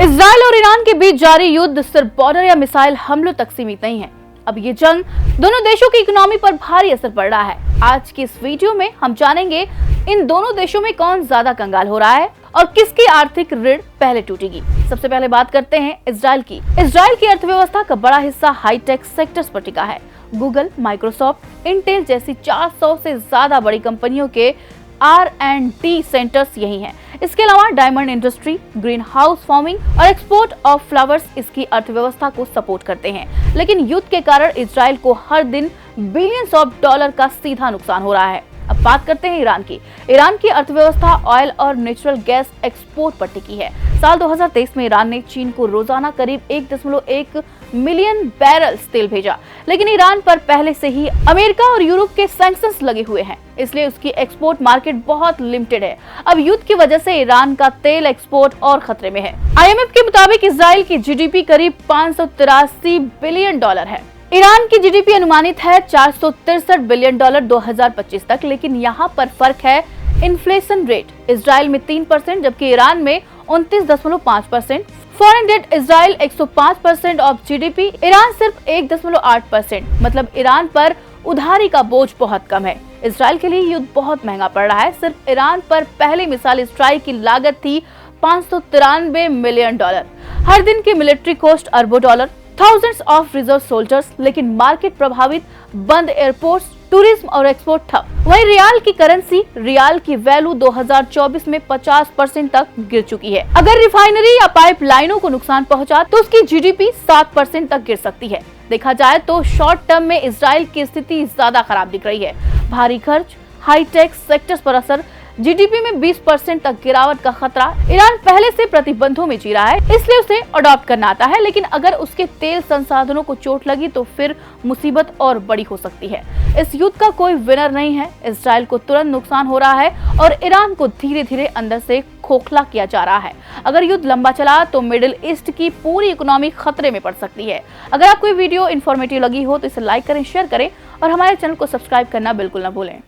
Israel और Iran के बीच जारी युद्ध सिर्फ बॉर्डर या मिसाइल हमलों तक सीमित नहीं है। अब ये जंग दोनों देशों की इकोनॉमी पर भारी असर पड़ रहा है। आज की इस वीडियो में हम जानेंगे इन दोनों देशों में कौन ज्यादा कंगाल हो रहा है और किसकी आर्थिक रीढ़ पहले टूटेगी। सबसे पहले बात करते हैं इजराइल की। इजराइल की अर्थव्यवस्था का बड़ा हिस्सा हाईटेक सेक्टर्स पर टिका है। गूगल, माइक्रोसॉफ्ट, इंटेल जैसी 400 से ज्यादा बड़ी कंपनियों के R&D सेंटर्स यही हैं। इसके अलावा diamond industry, green house farming और एक्सपोर्ट ऑफ फ्लावर्स इसकी अर्थव्यवस्था को सपोर्ट करते हैं। लेकिन युद्ध के कारण इजराइल को हर दिन बिलियंस ऑफ डॉलर का सीधा नुकसान हो रहा है। अब बात करते हैं ईरान की। ईरान की अर्थव्यवस्था ऑयल और नेचुरल गैस एक्सपोर्ट पर टिकी है। साल 2023 में ईरान ने चीन को रोजाना करीब 1.1 मिलियन बैरल्स तेल भेजा, लेकिन ईरान पर पहले से ही अमेरिका और यूरोप के सैंक्शंस लगे हुए हैं, इसलिए उसकी एक्सपोर्ट मार्केट बहुत लिमिटेड है। अब युद्ध की वजह से ईरान का तेल एक्सपोर्ट और खतरे में है। IMF के मुताबिक इजराइल की GDP करीब 583 बिलियन डॉलर है। ईरान की GDP अनुमानित है 463 बिलियन डॉलर 2025 तक, लेकिन यहाँ पर फर्क है इन्फ्लेशन रेट। इजराइल में 3% जबकि ईरान में 29.5%। Foreign date Israel 105% of GDP, Iran सिर्फ 1.8%। मतलब ईरान पर उधारी का बोझ बहुत कम है। इजराइल के लिए युद्ध बहुत महंगा पड़ रहा है। सिर्फ ईरान पर पहले मिसाइल स्ट्राइक की लागत थी 593 मिलियन डॉलर। हर दिन की मिलिट्री कॉस्ट अरबों dollar, thousands of reserve soldiers, लेकिन मार्केट प्रभावित, बंद एयरपोर्ट्स, टूरिज्म और एक्सपोर्ट ठप। वहीं रियाल की करेंसी, रियाल की वैल्यू 2024 में 50% तक गिर चुकी है। अगर रिफाइनरी या पाइपलाइनों को नुकसान पहुंचा तो उसकी GDP 7% तक गिर सकती है। देखा जाए तो शॉर्ट टर्म में इजराइल की स्थिति ज्यादा खराब दिख रही है। भारी खर्च, हाईटेक सेक्टर्स पर असर, GDP में 20% तक गिरावट का खतरा। ईरान पहले से प्रतिबंधों में जी रहा है, इसलिए उसे अडॉप्ट करना आता है, लेकिन अगर उसके तेल संसाधनों को चोट लगी तो फिर मुसीबत और बड़ी हो सकती है। इस युद्ध का कोई विनर नहीं है। इजराइल को तुरंत नुकसान हो रहा है और ईरान को धीरे धीरे अंदर से खोखला किया जा रहा है। अगर युद्ध लंबा चला तो मिडिल ईस्ट की पूरी इकोनॉमी खतरे में पड़ सकती है। अगर आपको ये वीडियो इन्फॉर्मेटिव लगी हो तो इसे लाइक करें, शेयर करें और हमारे चैनल को सब्सक्राइब करना बिल्कुल न भूलें।